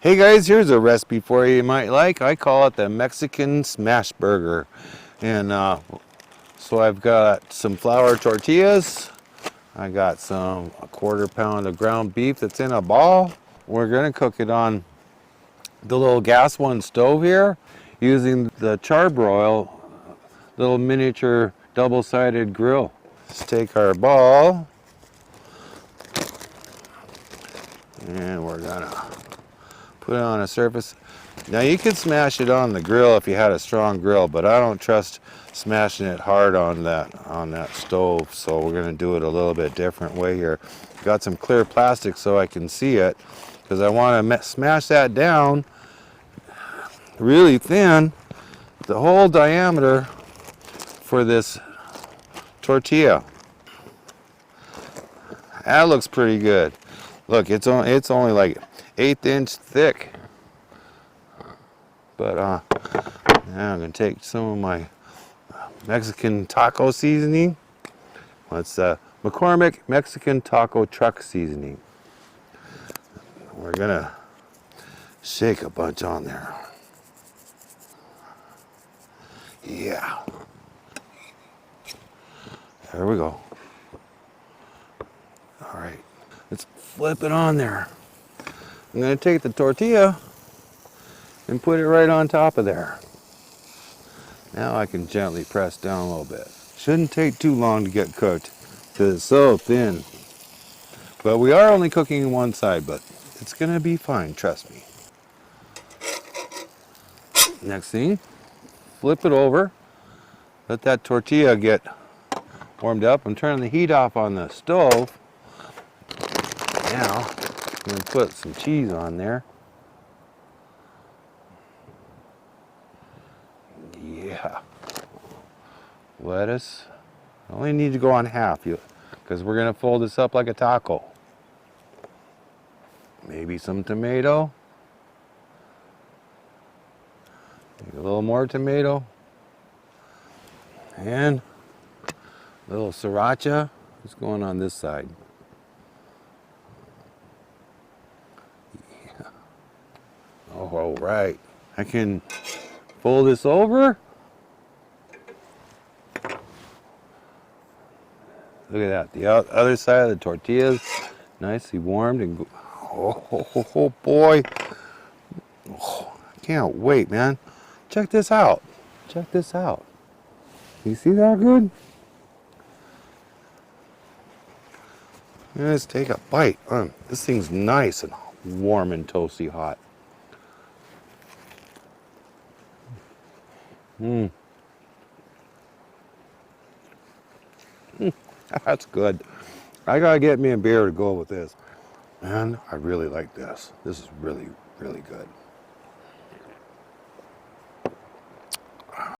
Hey guys, here's a recipe for you might like. I call it the Mexican smash burger. And so I've got some flour tortillas. I got a quarter pound of ground beef that's in a ball. We're gonna cook it on the little gas one stove here using the charbroil little miniature double-sided grill. Let's take our ball and we're gonna put it on a surface. Now you could smash it on the grill if you had a strong grill, but I don't trust smashing it hard on that stove, so we're gonna do it a little bit different way here. Got some clear plastic so I can see it, because I want to smash that down really thin, the whole diameter for this tortilla. That looks pretty good. Look, it's only like 1/8 inch thick. But now I'm gonna take some of my Mexican taco seasoning. It's McCormick Mexican taco truck seasoning. We're gonna shake a bunch on there. Yeah. There we go. All right, let's flip it on there. I'm gonna take the tortilla and put it right on top of there. Now I can gently press down a little bit. Shouldn't take too long to get cooked because it's so thin. But we are only cooking one side, but it's gonna be fine, trust me. Next thing, flip it over. Let that tortilla get warmed up. I'm turning the heat off on the stove. Now, I'm gonna put some cheese on there. Yeah. Lettuce. Only need to go on half, because we're gonna fold this up like a taco. Maybe some tomato. Maybe a little more tomato. And a little sriracha. What's going on this side? Yeah. Oh, all right. I can fold this over. Look at that. The other side of the tortillas, nicely warmed and oh boy. Oh, I can't wait, man. Check this out. Check this out. You see that good? Let's take a bite. This thing's nice and warm and toasty hot. That's good. I gotta get me a beer to go with this. Man, I really like this. This is really, really good.